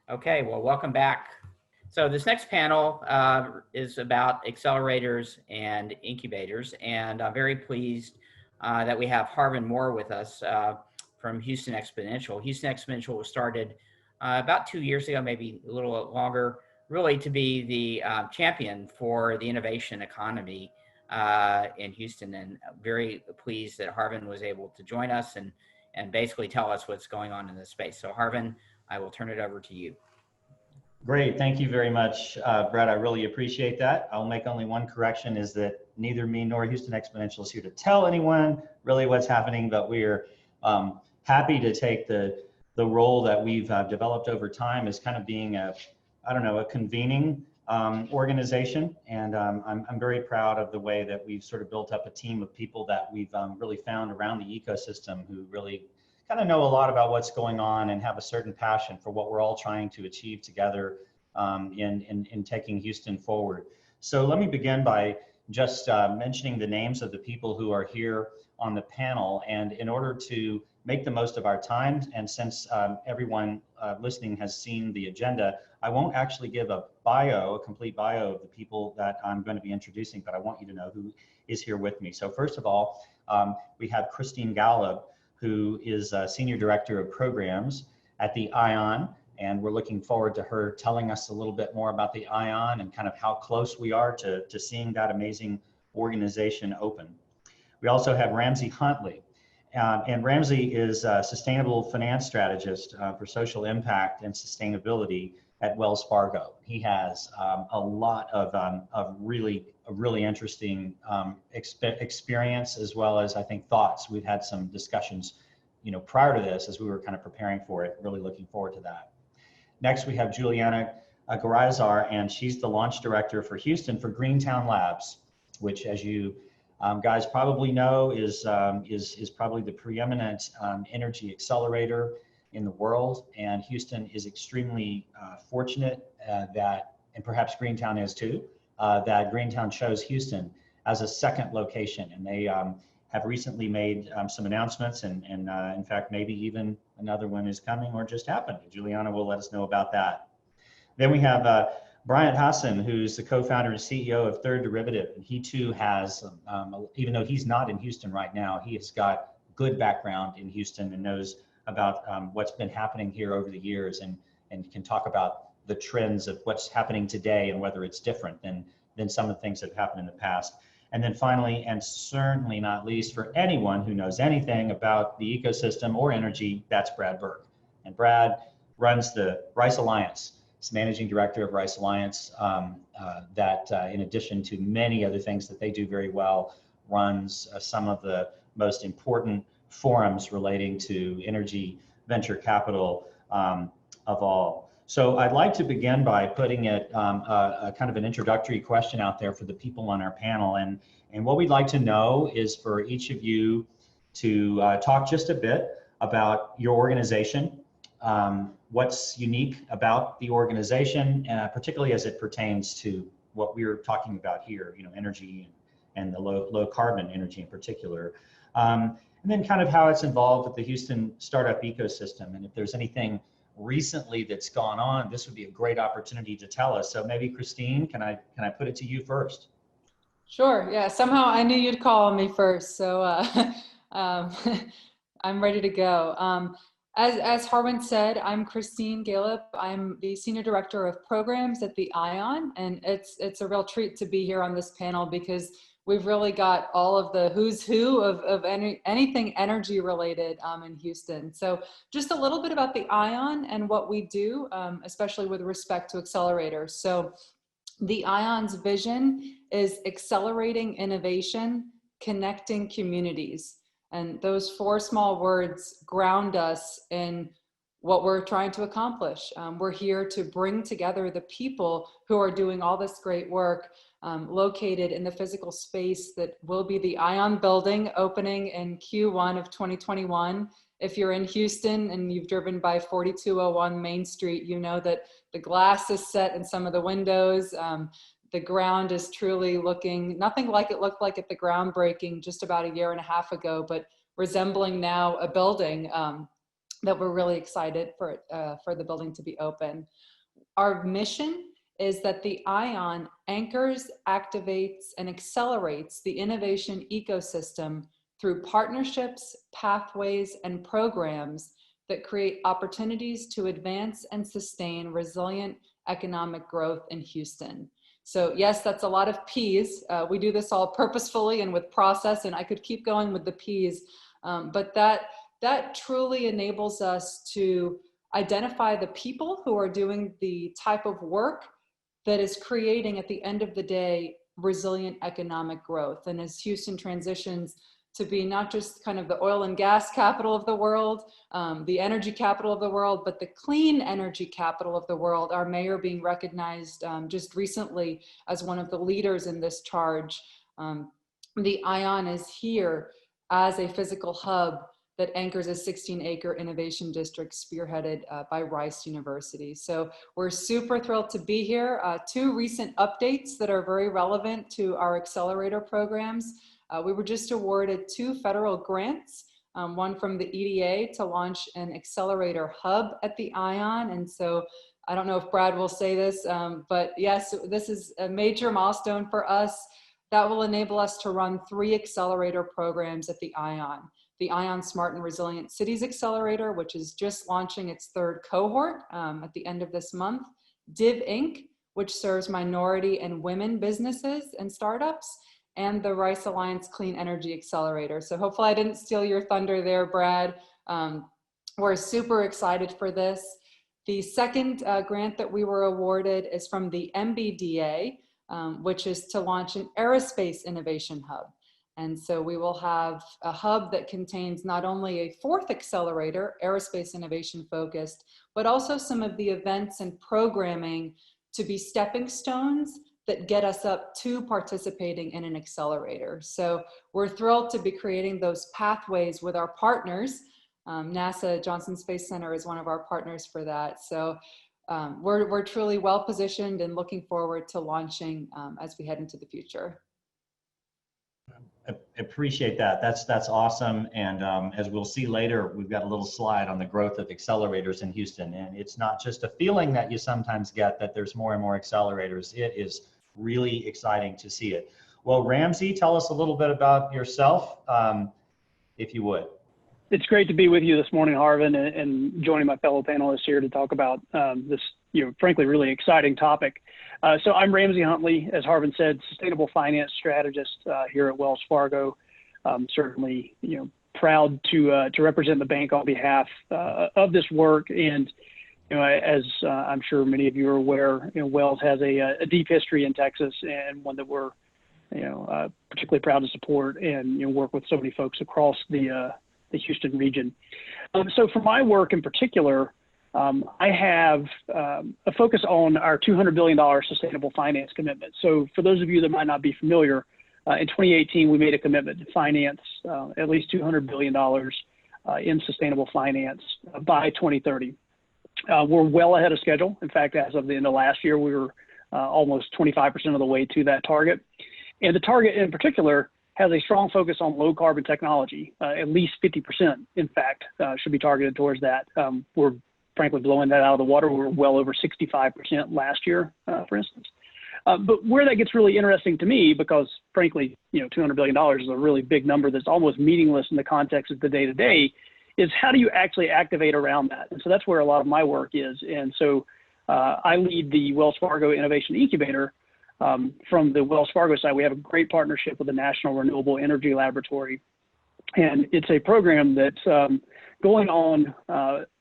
Okay, well, welcome back. So this next panel is about accelerators and incubators, and I'm very pleased that we have Harvin Moore with us from Houston Exponential. Houston Exponential was started about 2 years ago, maybe a little longer, really to be the champion for the innovation economy in Houston, and very pleased that Harvin was able to join us and basically tell us what's going on in this space. So Harvin, I will turn it over to you. Great, thank you very much, Brett. I really appreciate that. I'll make only one correction, is that neither me nor Houston Exponential is here to tell anyone really what's happening, but we're happy to take the role that we've developed over time as kind of being a convening organization. And I'm very proud of the way that we've sort of built up a team of people that we've really found around the ecosystem who really kind of know a lot about what's going on and have a certain passion for what we're all trying to achieve together in taking Houston forward. So let me begin by just mentioning the names of the people who are here on the panel. And in order to make the most of our time, and since everyone listening has seen the agenda, I won't actually give a complete bio of the people that I'm going to be introducing, but I want you to know who is here with me. So first of all, we have Christine Galib, who is Senior Director of Programs at the ION, and we're looking forward to her telling us a little bit more about the ION and kind of how close we are to seeing that amazing organization open. We also have Ramsay Huntley, and Ramsay is a Sustainable Finance Strategist for Social Impact and Sustainability at Wells Fargo. He has a lot of really interesting experience, as well as I think thoughts. We've had some discussions, prior to this as we were kind of preparing for it. Really looking forward to that. Next, we have Juliana Garaizar, and she's the launch director for Houston for Greentown Labs, which, as you guys probably know, is probably the preeminent energy accelerator in the world. And Houston is extremely fortunate that, and perhaps Greentown is too, that Greentown chose Houston as a second location. And they have recently made some announcements, and in fact, maybe even another one is coming or just happened. Juliana will let us know about that. Then we have Bryan, who's the co-founder and CEO of Third Derivative. And he too has, even though he's not in Houston right now, he has got good background in Houston and knows about what's been happening here over the years, and can talk about the trends of what's happening today and whether it's different than some of the things that have happened in the past. And then finally, and certainly not least, for anyone who knows anything about the ecosystem or energy, that's Brad Burke. And Brad runs the Rice Alliance. He's managing director of Rice Alliance, that in addition to many other things that they do very well, runs some of the most important forums relating to energy venture capital of all. So I'd like to begin by putting it a kind of an introductory question out there for the people on our panel. And what we'd like to know is for each of you to talk just a bit about your organization, what's unique about the organization, particularly as it pertains to what we're talking about here, energy and the low carbon energy in particular. And then kind of how it's involved with the Houston startup ecosystem. And if there's anything recently that's gone on, this would be a great opportunity to tell us. So maybe Christine, can I put it to you first? Sure, yeah, somehow I knew you'd call on me first. So I'm ready to go. As Harvin said, I'm Christine Galib. I'm the Senior Director of Programs at the ION, and it's a real treat to be here on this panel because we've really got all of the who's who of anything energy related in Houston. So just a little bit about the ION and what we do, especially with respect to accelerators. So the ION's vision is accelerating innovation, connecting communities. And those four small words ground us in what we're trying to accomplish. We're here to bring together the people who are doing all this great work located in the physical space that will be the ION building, opening in Q1 of 2021. If you're in Houston and you've driven by 4201 Main Street, you know that the glass is set in some of the windows. The ground is truly looking nothing like it looked like at the groundbreaking just about a year and a half ago, but resembling now a building. that we're really excited for the building to be open. Our mission is that the ION anchors, activates, and accelerates the innovation ecosystem through partnerships, pathways, and programs that create opportunities to advance and sustain resilient economic growth in Houston. So yes, that's a lot of P's. We do this all purposefully and with process, and I could keep going with the P's, but that truly enables us to identify the people who are doing the type of work that is creating, at the end of the day, resilient economic growth. And as Houston transitions to be not just kind of the oil and gas capital of the world, the energy capital of the world, but the clean energy capital of the world, our mayor being recognized just recently as one of the leaders in this charge. The ION is here as a physical hub that anchors a 16-acre innovation district spearheaded by Rice University. So we're super thrilled to be here. Two recent updates that are very relevant to our accelerator programs. We were just awarded 2 federal grants, one from the EDA to launch an accelerator hub at the ION. And so I don't know if Brad will say this, but yes, this is a major milestone for us that will enable us to run 3 accelerator programs at the ION. The ION Smart and Resilient Cities Accelerator, which is just launching its 3rd cohort at the end of this month. Div Inc., which serves minority and women businesses and startups, and the Rice Alliance Clean Energy Accelerator. So hopefully I didn't steal your thunder there, Brad. We're super excited for this. The second grant that we were awarded is from the MBDA, which is to launch an aerospace innovation hub. And so we will have a hub that contains not only a 4th accelerator, aerospace innovation focused, but also some of the events and programming to be stepping stones that get us up to participating in an accelerator. So we're thrilled to be creating those pathways with our partners. NASA Johnson Space Center is one of our partners for that. So we're truly well positioned and looking forward to launching as we head into the future. Appreciate that. That's awesome. And as we'll see later, we've got a little slide on the growth of accelerators in Houston. And it's not just a feeling that you sometimes get that there's more and more accelerators. It is really exciting to see it. Well, Ramsay, tell us a little bit about yourself, if you would. It's great to be with you this morning, Harvin, and joining my fellow panelists here to talk about this, frankly, really exciting topic. So I'm Ramsay Huntley, as Harvin said, sustainable finance strategist here at Wells Fargo. Certainly, proud to represent the bank on behalf of this work. And as I'm sure many of you are aware, Wells has a deep history in Texas, and one that we're particularly proud to support and work with so many folks across the Houston region. So for my work in particular, I have a focus on our $200 billion sustainable finance commitment. So for those of you that might not be familiar, in 2018, we made a commitment to finance at least $200 billion in sustainable finance by 2030. We're well ahead of schedule. In fact, as of the end of last year, we were almost 25% of the way to that target. And the target in particular has a strong focus on low carbon technology. At least 50%, in fact, should be targeted towards that. We're frankly blowing that out of the water. We're well over 65% last year, for instance. But where that gets really interesting to me, because frankly, $200 billion is a really big number that's almost meaningless in the context of the day-to-day, is how do you actually activate around that? And so that's where a lot of my work is. And so I lead the Wells Fargo Innovation Incubator. From the Wells Fargo side, we have a great partnership with the National Renewable Energy Laboratory. And it's a program that's going on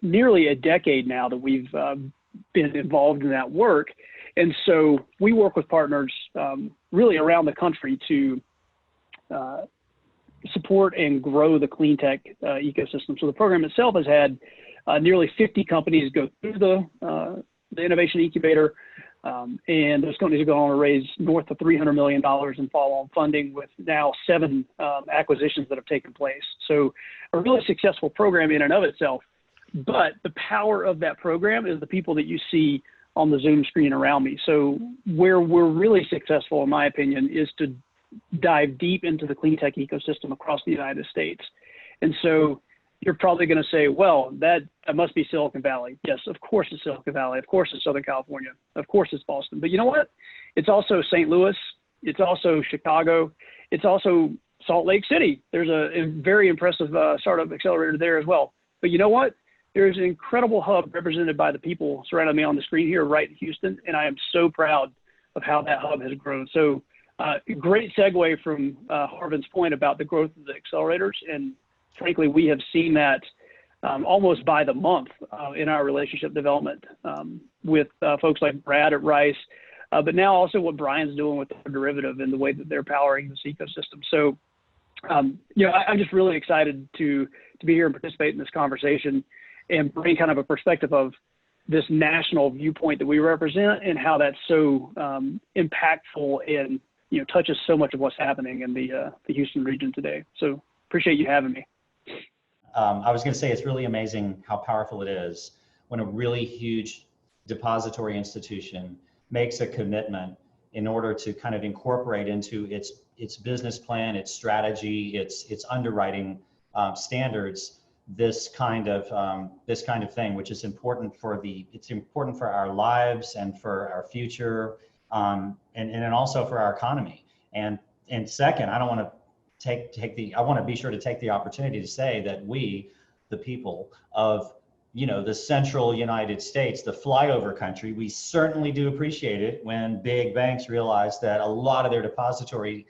nearly a decade now that we've been involved in that work. And so we work with partners really around the country to support and grow the clean tech ecosystem. So the program itself has had nearly 50 companies go through the Innovation Incubator. And those companies have gone on to raise north of $300 million in follow-on funding, with now 7 acquisitions that have taken place. So a really successful program in and of itself. But the power of that program is the people that you see on the Zoom screen around me. So where we're really successful, in my opinion, is to dive deep into the clean tech ecosystem across the United States. And so, you're probably going to say, well, that must be Silicon Valley. Yes, of course it's Silicon Valley. Of course it's Southern California. Of course it's Boston. But you know what? It's also St. Louis. It's also Chicago. It's also Salt Lake City. There's a very impressive startup accelerator there as well. But you know what? There's an incredible hub represented by the people surrounding me on the screen here right in Houston, and I am so proud of how that hub has grown. So great segue from Harvin's point about the growth of the accelerators. And frankly, we have seen that almost by the month in our relationship development with folks like Brad at Rice, but now also what Bryan's doing with the derivative and the way that they're powering this ecosystem. So, you know, I'm just really excited to be here and participate in this conversation and bring kind of a perspective of this national viewpoint that we represent and how that's so impactful and, you know, touches so much of what's happening in the Houston region today. So appreciate you having me. I was going to say it's really amazing how powerful it is when a really huge depository institution makes a commitment in order to kind of incorporate into its business plan, its strategy, its underwriting standards, this kind of thing, which is important for it's important for our lives and for our future, and also for our economy. And second, I don't want to I want to be sure to take the opportunity to say that we, the people of, you know, the central United States, the flyover country, we certainly do appreciate it when big banks realize that a lot of their depository,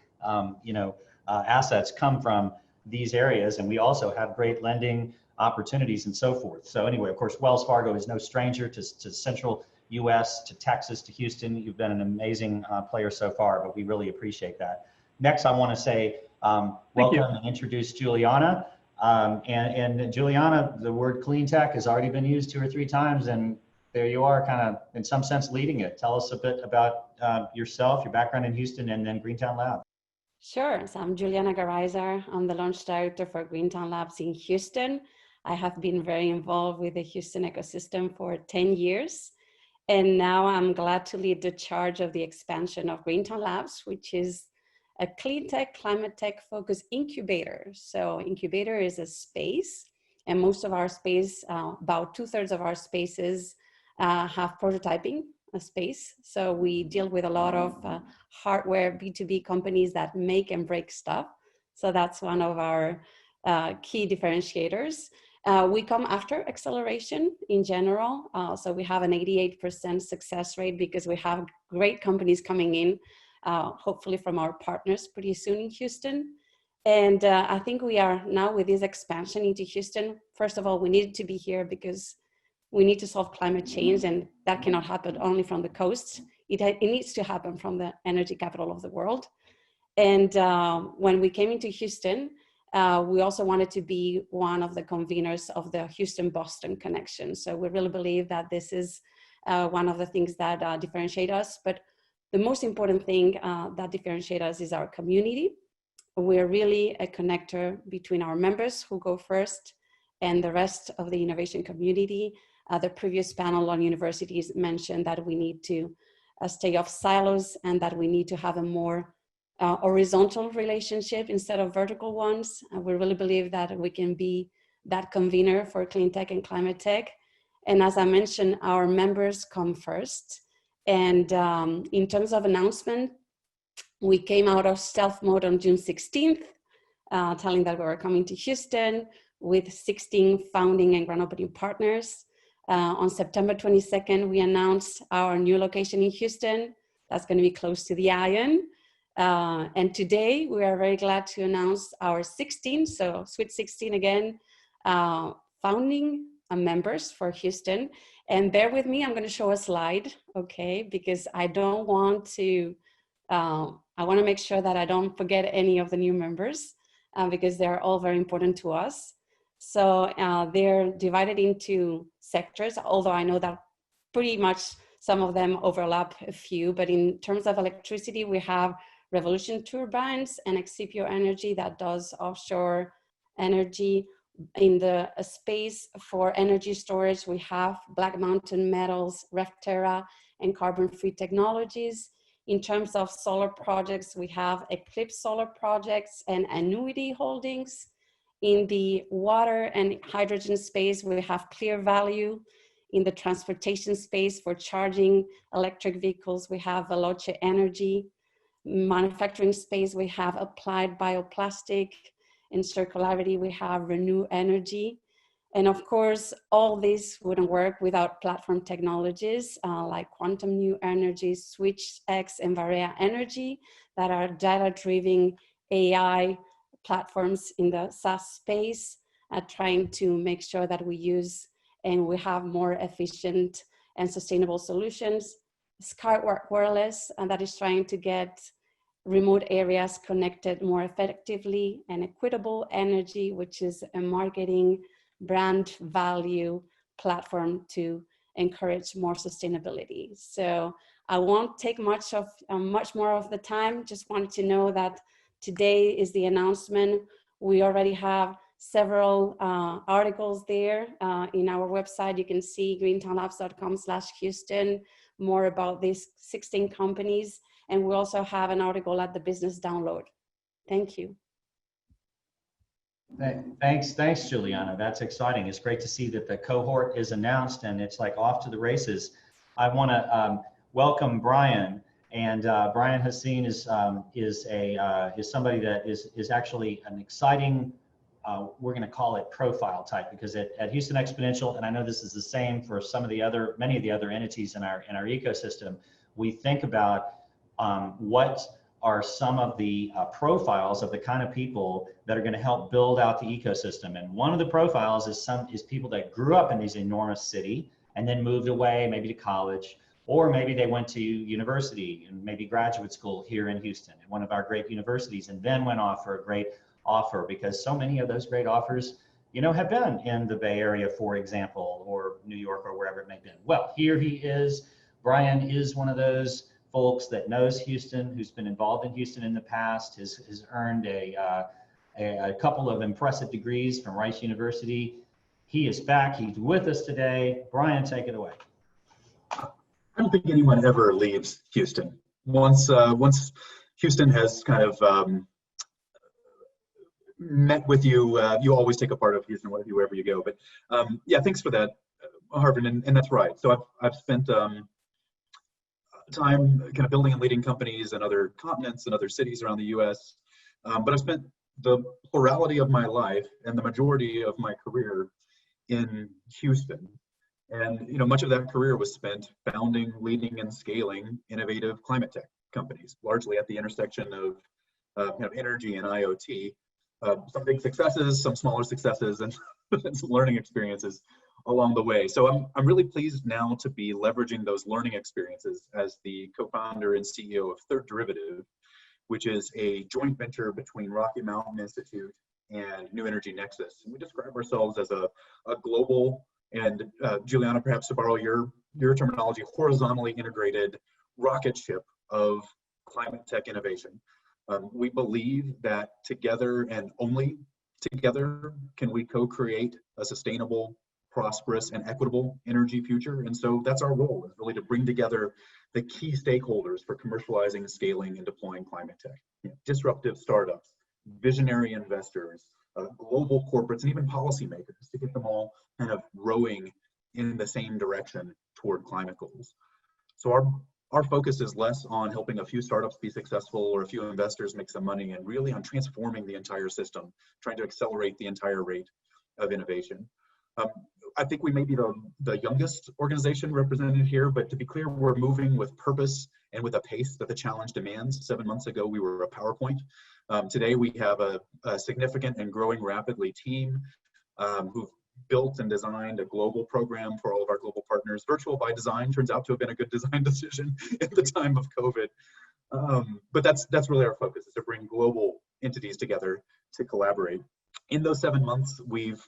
assets come from these areas, and we also have great lending opportunities and so forth. So anyway, of course, Wells Fargo is no stranger to central US, to Texas, to Houston. You've been an amazing player so far, but we really appreciate that. Next, I want to say welcome and introduce Juliana. And Juliana, the word clean tech has already been used 2 or 3 times, and there you are, kind of in some sense leading it. Tell us a bit about yourself, your background in Houston, and then Greentown Lab. Sure. So I'm Juliana Garaizar. I'm the launch director for Greentown Labs in Houston. I have been very involved with the Houston ecosystem for 10 years. And now I'm glad to lead the charge of the expansion of Greentown Labs, which is a clean tech, climate tech focused incubator. So incubator is a space, and most of our space, about 2/3 of our spaces have prototyping space. So we deal with a lot of hardware B2B companies that make and break stuff. So that's one of our key differentiators. We come after acceleration in general. So we have an 88% success rate because we have great companies coming in, hopefully from our partners pretty soon in Houston. And I think we are now with this expansion into Houston. First of all, we needed to be here because we need to solve climate change, and that cannot happen only from the coasts. It needs to happen from the energy capital of the world. And when we came into Houston, we also wanted to be one of the conveners of the Houston-Boston connection. So we really believe that this is one of the things that differentiate us. But the most important thing that differentiates us is our community. We're really a connector between our members who go first and the rest of the innovation community. The previous panel on universities mentioned that we need to stay off silos and that we need to have a more horizontal relationship instead of vertical ones. We really believe that we can be that convener for clean tech and climate tech. And as I mentioned, our members come first. And in terms of announcement, we came out of stealth mode on June 16th, telling that we were coming to Houston with 16 founding and grand opening partners. On September 22nd, we announced our new location in Houston. That's going to be close to the Iron. And today, we are very glad to announce our 16, so Sweet 16 again, founding members for Houston. And bear with me, I'm going to show a slide, okay? Because I don't want to, I want to make sure that I don't forget any of the new members because they're all very important to us. So they're divided into sectors, although I know that pretty much some of them overlap a few, but in terms of electricity, we have Revolution Turbines and Excipio Energy that does offshore energy. In the space for energy storage, we have Black Mountain Metals, RefTerra, and carbon-free technologies. In terms of solar projects, we have Eclipse Solar Projects and Annuity Holdings. In the water and hydrogen space, we have clear value. In the transportation space for charging electric vehicles, we have Veloce Energy. Manufacturing space, we have Applied Bioplastic. In circularity, we have Renew Energy. And of course, all this wouldn't work without platform technologies like Quantum New Energy, SwitchX, and Varea Energy that are data-driven AI platforms in the SaaS space, trying to make sure that we use and we have more efficient and sustainable solutions. Skyward Wireless, and that is trying to get remote areas connected more effectively, and Equitable Energy, which is a marketing brand value platform to encourage more sustainability. So I won't take much more of the time. Just wanted to know that today is the announcement. We already have several articles there in our website. You can see greentownlabs.com/Houston, more about these 16 companies. And we also have an article at the business download. Thank you. Thanks, Juliana. That's exciting. It's great to see that the cohort is announced and it's like off to the races. I want to welcome Bryan, and Bryan Hassin is somebody that is actually an exciting. We're going to call it profile type, because at Houston Exponential, and I know this is the same for many of the other entities in our ecosystem, we think about what are some of the profiles of the kind of people that are going to help build out the ecosystem. And one of the profiles is people that grew up in these enormous city and then moved away, maybe to college, or maybe they went to university and maybe graduate school here in Houston at one of our great universities, and then went off for a great offer, because so many of those great offers, have been in the Bay Area, for example, or New York, or wherever it may be. Well, here he is. Bryan is one of those folks that knows Houston, who's been involved in Houston in the past, has earned a couple of impressive degrees from Rice University. He is back. He's with us today. Bryan, take it away. I don't think anyone ever leaves Houston. Once Houston has kind of met with you, you always take a part of Houston wherever you go. But yeah, thanks for that, Harvin, and that's right. So I've spent time kind of building and leading companies in other continents and other cities around the US. But I've spent the plurality of my life and the majority of my career in Houston. And much of that career was spent founding, leading, and scaling innovative climate tech companies, largely at the intersection of energy and IoT. Some big successes, some smaller successes, and some learning experiences along the way. So I'm really pleased now to be leveraging those learning experiences as the co-founder and CEO of Third Derivative, which is a joint venture between Rocky Mountain Institute and New Energy Nexus. And we describe ourselves as a global, and Juliana, perhaps to borrow your terminology, horizontally integrated rocket ship of climate tech innovation. We believe that together, and only together, can we co-create a sustainable, prosperous, and equitable energy future. And so that's our role, is really to bring together the key stakeholders for commercializing, scaling, and deploying climate tech. Disruptive startups, visionary investors, global corporates, and even policymakers, to get them all kind of rowing in the same direction toward climate goals. So our focus is less on helping a few startups be successful or a few investors make some money, and really on transforming the entire system, trying to accelerate the entire rate of innovation. I think we may be the youngest organization represented here, but to be clear, we're moving with purpose and with a pace that the challenge demands. 7 months ago, we were a PowerPoint. Today, we have a significant and growing rapidly team who've built and designed a global program for all of our global partners. Virtual by design turns out to have been a good design decision at the time of COVID. But that's really our focus, is to bring global entities together to collaborate. In those 7 months, we've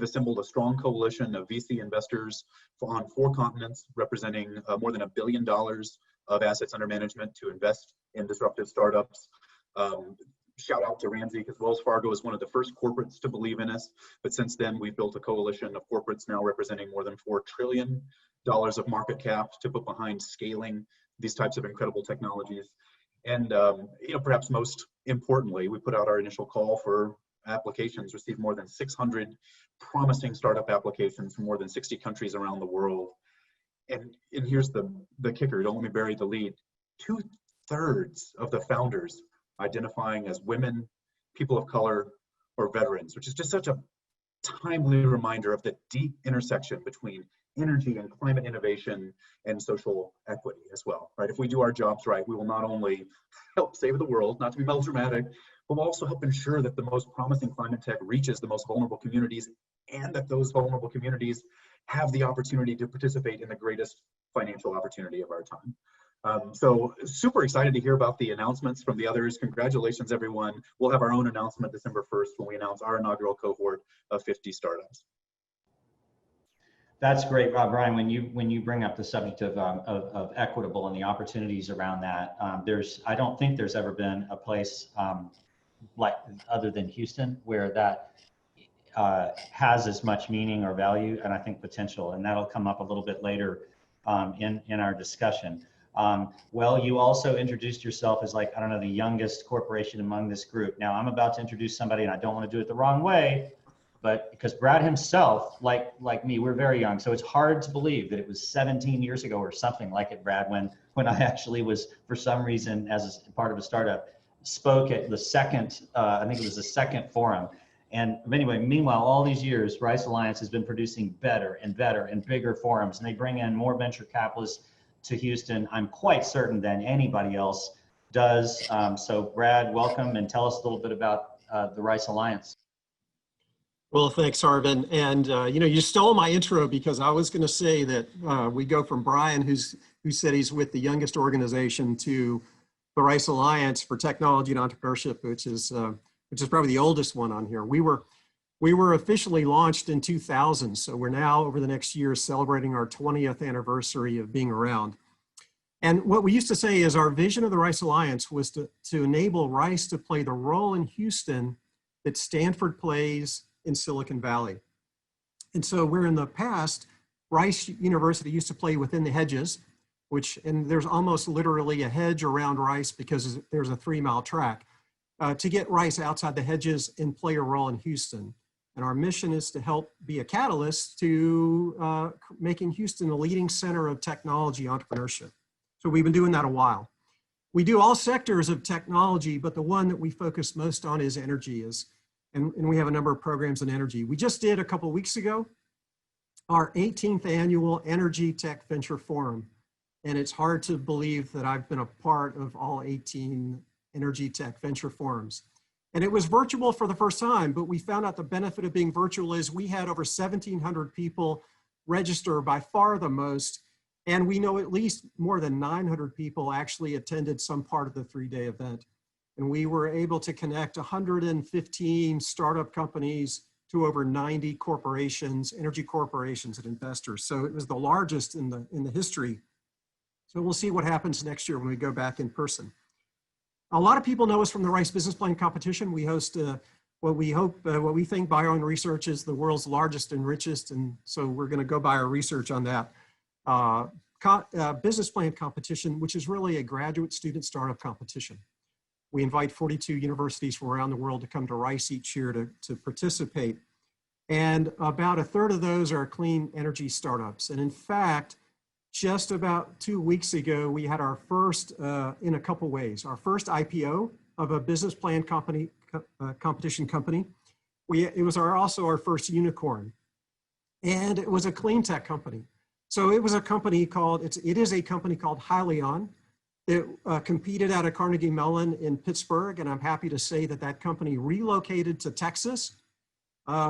assembled a strong coalition of VC investors on 4 continents, representing more than $1 billion of assets under management to invest in disruptive startups. Shout out to Ramsay, because Wells Fargo is one of the first corporates to believe in us. But since then, we've built a coalition of corporates now representing more than $4 trillion of market cap to put behind scaling these types of incredible technologies. And perhaps most importantly, we put out our initial call for applications, received more than 600 promising startup applications from more than 60 countries around the world. And here's the kicker, don't let me bury the lead. 2/3 of the founders identifying as women, people of color, or veterans, which is just such a timely reminder of the deep intersection between energy and climate innovation and social equity as well, right? If we do our jobs right, we will not only help save the world, not to be melodramatic, but we'll also help ensure that the most promising climate tech reaches the most vulnerable communities, and that those vulnerable communities have the opportunity to participate in the greatest financial opportunity of our time. So super excited to hear about the announcements from the others. Congratulations, everyone. We'll have our own announcement December 1st when we announce our inaugural cohort of 50 startups. That's great, Bryan. When you bring up the subject of equitable and the opportunities around that, I don't think there's ever been a place like other than Houston where that has as much meaning or value, and I think potential, and that'll come up a little bit later in our discussion. Well, you also introduced yourself as, like, I don't know, the youngest corporation among this group. Now I'm about to introduce somebody, and I don't want to do it the wrong way, but because Brad himself, like me, we're very young. So it's hard to believe that it was 17 years ago or something like it, Brad, when I actually was, for some reason, as a part of a startup, spoke at the second, I think it was the second forum. And anyway, meanwhile, all these years, Rice Alliance has been producing better and better and bigger forums, and they bring in more venture capitalists to Houston, I'm quite certain, than anybody else does. So Brad, welcome, and tell us a little bit about the Rice Alliance. Well, thanks, Harvin. And you stole my intro, because I was going to say that we go from Bryan, who said he's with the youngest organization, to the Rice Alliance for Technology and Entrepreneurship, which is probably the oldest one on here. We were officially launched in 2000, so we're now, over the next year, celebrating our 20th anniversary of being around. And what we used to say is our vision of the Rice Alliance was to enable Rice to play the role in Houston that Stanford plays in Silicon Valley. And so where in the past, Rice University used to play within the hedges, and there's almost literally a hedge around Rice because there's a 3-mile track, to get Rice outside the hedges and play a role in Houston. And our mission is to help be a catalyst to making Houston a leading center of technology entrepreneurship. So we've been doing that a while. We do all sectors of technology, but the one that we focus most on is energy, and we have a number of programs in energy. We just did, a couple of weeks ago, our 18th annual Energy Tech Venture Forum. And it's hard to believe that I've been a part of all 18 Energy Tech Venture Forums. And it was virtual for the first time, but we found out the benefit of being virtual is we had over 1,700 people register, by far the most. And we know at least more than 900 people actually attended some part of the 3-day event. And we were able to connect 115 startup companies to over 90 corporations, energy corporations and investors. So it was the largest in the history. So we'll see what happens next year when we go back in person. A lot of people know us from the Rice Business Plan Competition. We host what we think by our own research is the world's largest and richest. And so we're going to go by our research on that. Business Plan Competition, which is really a graduate student startup competition. We invite 42 universities from around the world to come to Rice each year to participate. And about 1/3 of those are clean energy startups. And in fact, just about 2 weeks ago, we had our first, in a couple ways, our first IPO of a business plan competition company. It was also our first unicorn. And it was a clean tech company. So it was a company called, it is a company called Hyliion. It competed out of Carnegie Mellon in Pittsburgh, and I'm happy to say that that company relocated to Texas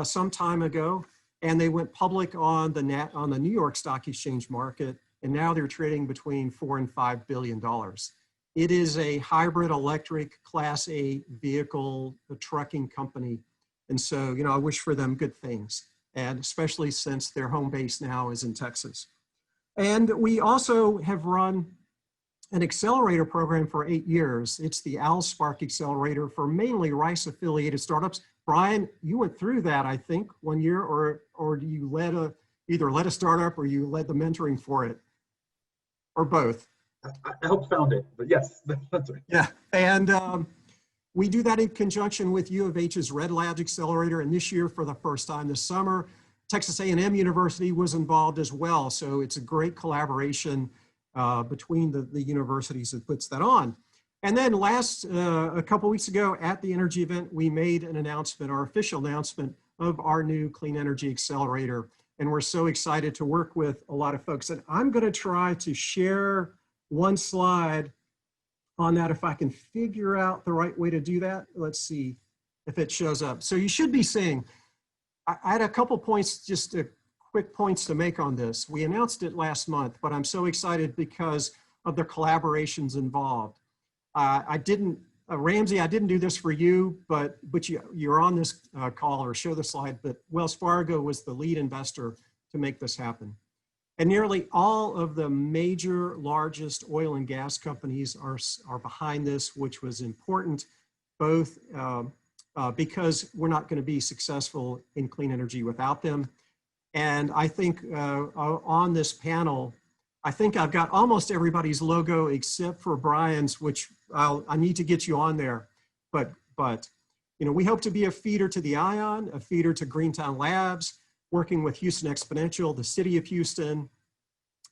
some time ago, and they went public on the New York Stock Exchange market, and now they're trading between $4 and $5 billion. It is a hybrid electric Class A vehicle, a trucking company, and so I wish for them good things, and especially since their home base now is in Texas. And we also have run an accelerator program for 8 years. It's the AlSpark Accelerator for mainly Rice-affiliated startups. Bryan, you went through that, I think, 1 year, or you either led a startup or you led the mentoring for it, or both. I helped found it, but yes, that's right. Yeah, and We do that in conjunction with U of H's Red Labs Accelerator, and this year for the first time this summer, Texas A&M University was involved as well. So it's a great collaboration between the universities that puts that on. And then a couple weeks ago at the energy event, we made an announcement, our official announcement of our new Clean Energy Accelerator. And we're so excited to work with a lot of folks. And I'm going to try to share one slide on that if I can figure out the right way to do that. Let's see if it shows up. So you should be seeing, I had a couple points, just quick points to make on this. We announced it last month, but I'm so excited because of the collaborations involved. Ramsay, I didn't do this for you, but you're on this call, or show the slide, but Wells Fargo was the lead investor to make this happen. And nearly all of the major, largest oil and gas companies are behind this, which was important, both because we're not going to be successful in clean energy without them. And I think on this panel, I think I've got almost everybody's logo except for Bryan's, which I need to get you on there. But you know, we hope to be a feeder to the ION, a feeder to Greentown Labs, working with Houston Exponential, the city of Houston.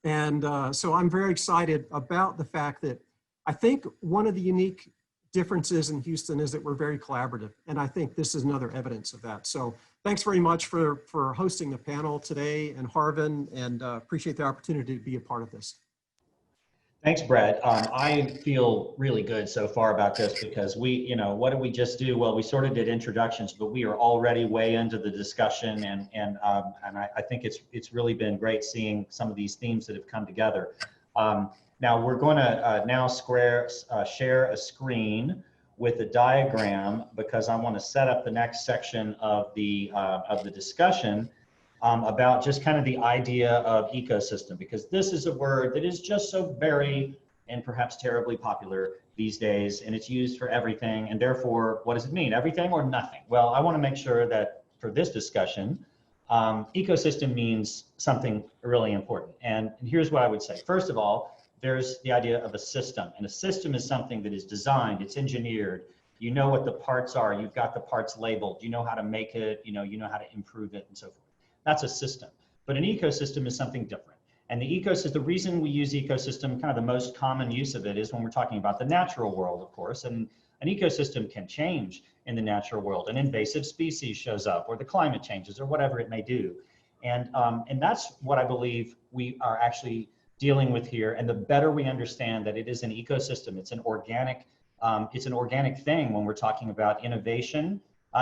And so I'm very excited about the fact that I think one of the unique differences in Houston is that we're very collaborative. And I think this is another evidence of that. So thanks very much for hosting the panel today, and Harvin, and appreciate the opportunity to be a part of this. Thanks, Brett. I feel really good so far about this because what did we just do? Well, we sort of did introductions, but we are already way into the discussion, and I think it's really been great seeing some of these themes that have come together. Now we're going to share a screen with a diagram because I want to set up the next section of the discussion about just kind of the idea of ecosystem, because this is a word that is just so very and perhaps terribly popular these days, and it's used for everything. And therefore, what does it mean? Everything or nothing? Well, I want to make sure that for this discussion, ecosystem means something really important. And here's what I would say. First of all, there's the idea of a system, and a system is something that is designed, it's engineered. You know what the parts are, you've got the parts labeled, you know how to make it, you know how to improve it, and so forth. That's a system. But an ecosystem is something different. And the reason we use ecosystem, kind of the most common use of it, is when we're talking about the natural world, of course. And an ecosystem can change in the natural world. An invasive species shows up, or the climate changes, or whatever it may do. And that's what I believe we are actually dealing with here. And the better we understand that it is an ecosystem, it's an organic thing when we're talking about innovation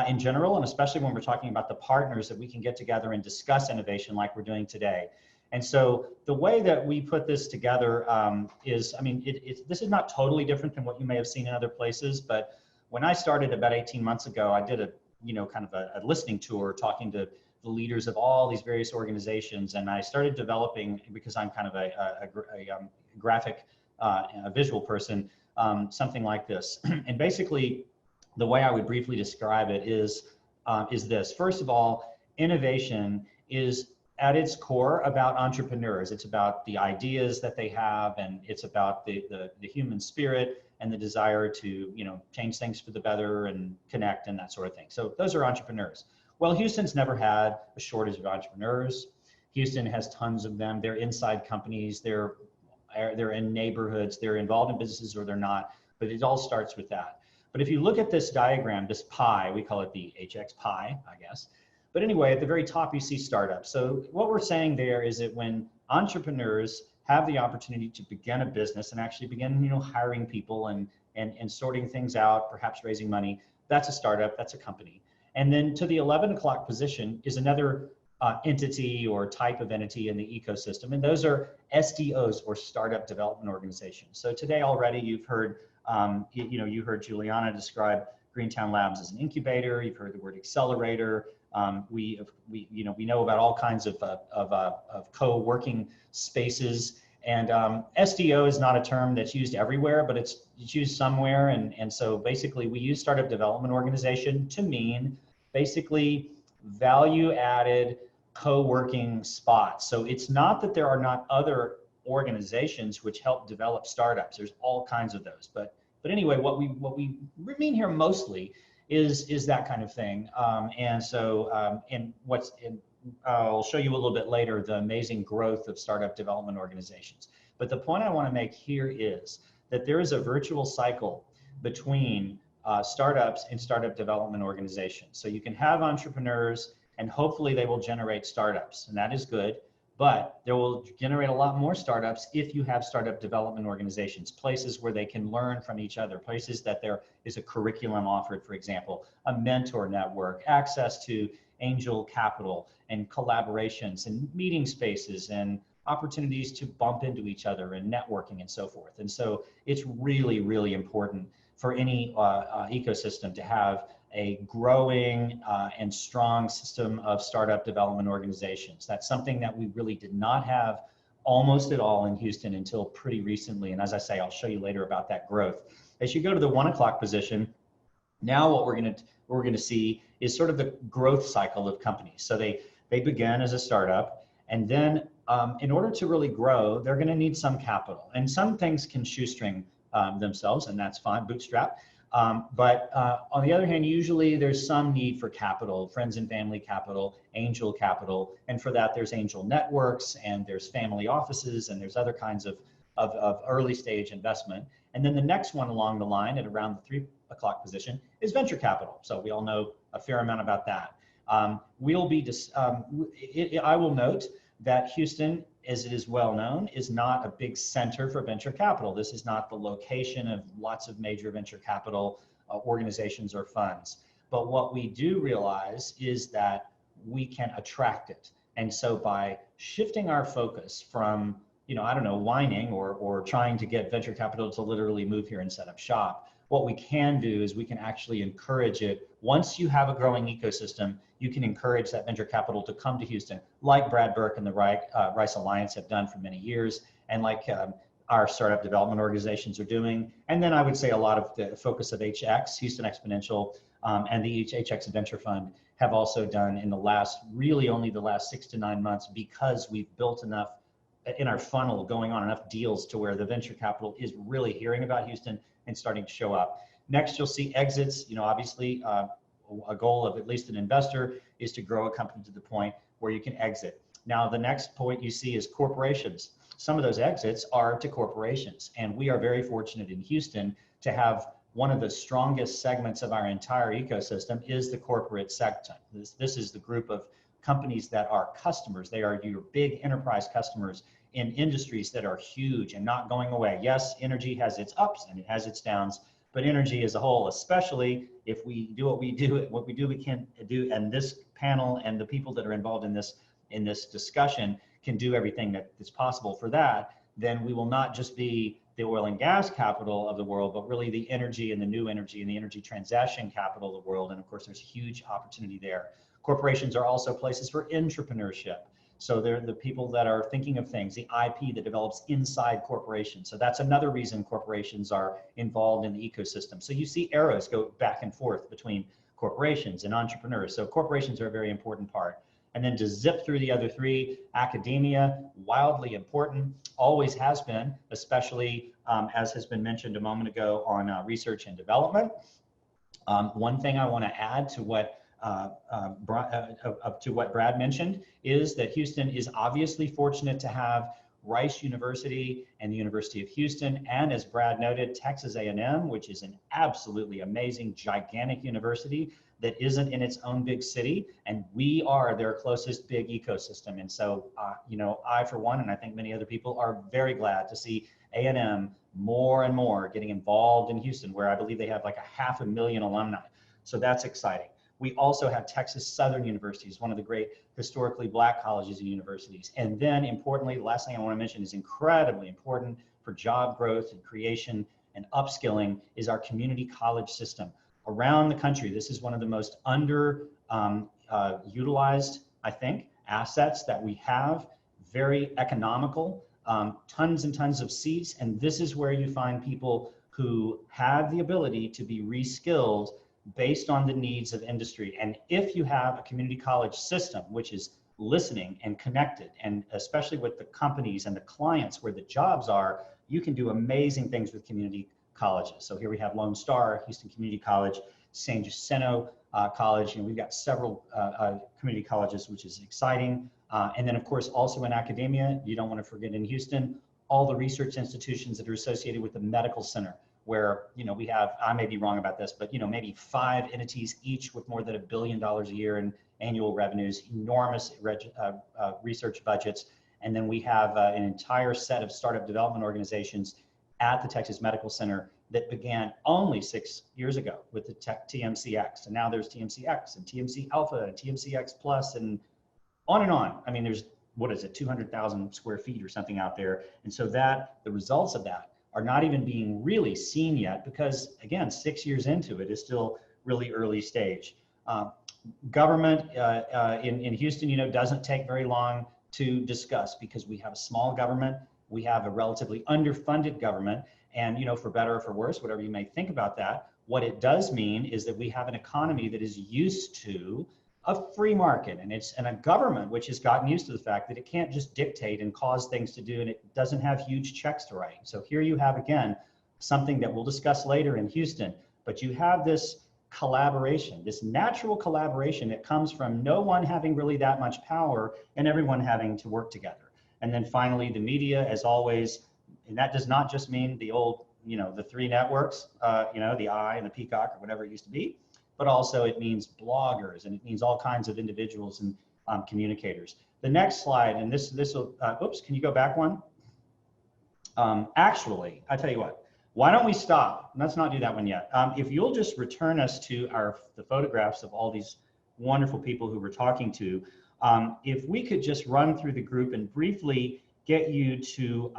in general, and especially when we're talking about the partners that we can get together and discuss innovation like we're doing today. And so the way that we put this together is, this is not totally different than what you may have seen in other places, but when I started about 18 months ago, I did a listening tour talking to the leaders of all these various organizations, and I started developing, because I'm kind of a graphic, a visual person, something like this. And basically, the way I would briefly describe it is this. First of all, innovation is at its core about entrepreneurs. It's about the ideas that they have, and it's about the human spirit and the desire to change things for the better and connect and that sort of thing. So those are entrepreneurs. Well, Houston's never had a shortage of entrepreneurs. Houston has tons of them. They're inside companies. They're in neighborhoods. They're involved in businesses or they're not. But it all starts with that. But if you look at this diagram, this pie, we call it the HX pie, I guess. But anyway, at the very top, you see startups. So what we're saying there is that when entrepreneurs have the opportunity to begin a business and actually begin, hiring people and sorting things out, perhaps raising money, that's a startup, that's a company. And then to the 11 o'clock position is another entity or type of entity in the ecosystem. And those are SDOs, or Startup Development Organizations. So today already you've heard, you heard Juliana describe Greentown Labs as an incubator. You've heard the word accelerator. We know about all kinds of co-working spaces. And SDO is not a term that's used everywhere, but it's used somewhere. And so basically we use Startup Development Organization to mean basically value-added co-working spots. So it's not that there are not other organizations which help develop startups. There's all kinds of those, but But anyway, what we mean here mostly is that kind of thing. I'll show you a little bit later the amazing growth of startup development organizations. But the point I want to make here is that there is a virtual cycle between startups and startup development organizations. So you can have entrepreneurs and hopefully they will generate startups, and that is good. But there will generate a lot more startups if you have startup development organizations, places where they can learn from each other, places that there is a curriculum offered, for example, a mentor network, access to angel capital and collaborations and meeting spaces and opportunities to bump into each other and networking and so forth. And so it's really, really important for any ecosystem to have a growing and strong system of startup development organizations. That's something that we really did not have almost at all in Houston until pretty recently. And as I say, I'll show you later about that growth. As you go to the 1 o'clock position, now what we're going to see is sort of the growth cycle of companies. So they began as a startup, and then in order to really grow, they're going to need some capital. And some things can shoestring themselves, and that's fine, bootstrap. But on the other hand, usually there's some need for capital, friends and family capital, angel capital. And for that, there's angel networks, and there's family offices, and there's other kinds of early stage investment. And then the next one along the line at around the 3 o'clock position is venture capital. So we all know a fair amount about that. I will note that Houston, as it is well known, is not a big center for venture capital. This is not the location of lots of major venture capital organizations or funds. But what we do realize is that we can attract it. And so by shifting our focus from, whining or trying to get venture capital to literally move here and set up shop, what we can do is we can actually encourage it. Once you have a growing ecosystem, you can encourage that venture capital to come to Houston, like Brad Burke and the Rice Alliance have done for many years, and like our startup development organizations are doing. And then I would say a lot of the focus of HX, Houston Exponential, and the HX Venture Fund have also done in only the last 6 to 9 months, because we've built enough in our funnel going on, enough deals to where the venture capital is really hearing about Houston and starting to show up. Next, you'll see exits. Obviously, a goal of at least an investor is to grow a company to the point where you can exit. Now, the next point you see is corporations. Some of those exits are to corporations, and we are very fortunate in Houston to have one of the strongest segments of our entire ecosystem is the corporate sector. This is the group of companies that are customers. They are your big enterprise customers in industries that are huge and not going away. Yes, energy has its ups and it has its downs, but energy as a whole, especially if we do what we can do, and this panel and the people that are involved in this discussion can do everything that is possible for that, then we will not just be the oil and gas capital of the world, but really the energy and the new energy and the energy transaction capital of the world. And of course, there's huge opportunity there. Corporations are also places for entrepreneurship. So they're the people that are thinking of things, the IP that develops inside corporations. So that's another reason corporations are involved in the ecosystem. So you see arrows go back and forth between corporations and entrepreneurs. So corporations are a very important part. And then to zip through the other three, academia, wildly important, always has been, especially as has been mentioned a moment ago on research and development. One thing I want to add to what Brad mentioned is that Houston is obviously fortunate to have Rice University and the University of Houston, and as Brad noted, Texas A&M, which is an absolutely amazing, gigantic university that isn't in its own big city, and we are their closest big ecosystem. And so, I, for one, and I think many other people, are very glad to see A&M more and more getting involved in Houston, where I believe they have like 500,000 alumni. So that's exciting. We also have Texas Southern University, one of the great historically Black colleges and universities. And then importantly, the last thing I want to mention is incredibly important for job growth and creation and upskilling is our community college system. Around the country, this is one of the most utilized, I think, assets that we have, very economical, tons and tons of seats. And this is where you find people who have the ability to be reskilled based on the needs of industry. And if you have a community college system, which is listening and connected, and especially with the companies and the clients where the jobs are, you can do amazing things with community colleges. So here we have Lone Star, Houston Community College, San Jacinto College, and we've got several community colleges, which is exciting. And then of course, also in academia, you don't want to forget in Houston, all the research institutions that are associated with the medical center, where, we have, I may be wrong about this, but, maybe 5 entities each with more than $1 billion a year in annual revenues, enormous research budgets. And then we have an entire set of startup development organizations at the Texas Medical Center that began only 6 years ago with the TMCX. And now there's TMCX and TMC Alpha and TMCX Plus and on and on. I mean, there's, 200,000 square feet or something out there. And so that the results of that are not even being really seen yet because, again, 6 years into it is still really early stage. Government in Houston, doesn't take very long to discuss because we have a small government, we have a relatively underfunded government, and for better or for worse, whatever you may think about that, what it does mean is that we have an economy that is used to a free market, and a government which has gotten used to the fact that it can't just dictate and cause things to do, and it doesn't have huge checks to write. So here you have, again, something that we'll discuss later in Houston, but you have this collaboration, this natural collaboration that comes from no one having really that much power and everyone having to work together. And then finally, the media, as always, and that does not just mean the old, the 3 networks, the Eye and the Peacock or whatever it used to be, but also it means bloggers and it means all kinds of individuals and communicators. The next slide, and this will, oops, can you go back one? Actually, I tell you what, why don't we stop? Let's not do that one yet. If you'll just return us to the photographs of all these wonderful people who we're talking to, if we could just run through the group and briefly get you to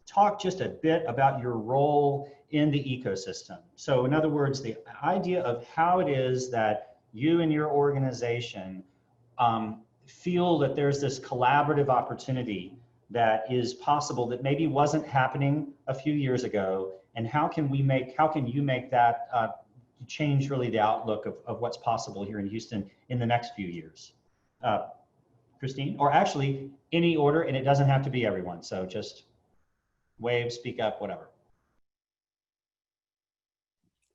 talk just a bit about your role in the ecosystem. So in other words, the idea of how it is that you and your organization feel that there's this collaborative opportunity that is possible that maybe wasn't happening a few years ago, and how can you make that change really the outlook of what's possible here in Houston in the next few years? Christine, or actually any order, and it doesn't have to be everyone, so just wave, speak up, whatever.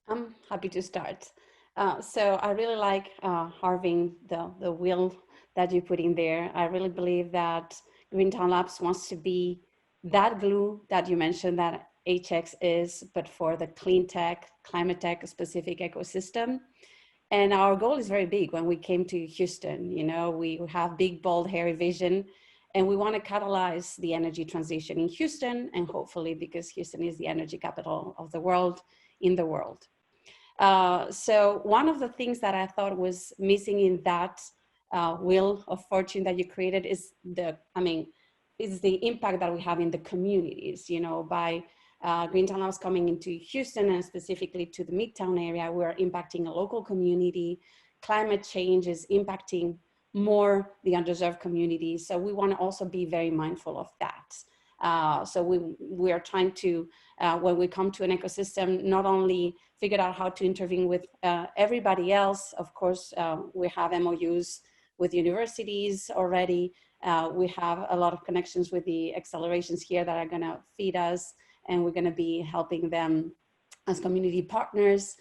I'm happy to start. So I really like Harvin, the wheel that you put in there. I really believe that Greentown Labs wants to be that glue that you mentioned that HX is, but for the clean tech, climate tech specific ecosystem. And our goal is very big. When we came to Houston, we have big, bold, hairy vision, and we want to catalyze the energy transition in Houston, and hopefully, because Houston is the energy capital of the world, in the world. So one of the things that I thought was missing in that wheel of fortune that you created is the impact that we have in the communities. By Greentown Labs coming into Houston and specifically to the Midtown area, we're impacting a local community. Climate change is impacting more the underserved communities. So we want to also be very mindful of that. So we are trying to, when we come to an ecosystem, not only figure out how to intervene with everybody else. Of course, we have MOUs with universities already. We have a lot of connections with the accelerations here that are going to feed us, and we're going to be helping them as community partners.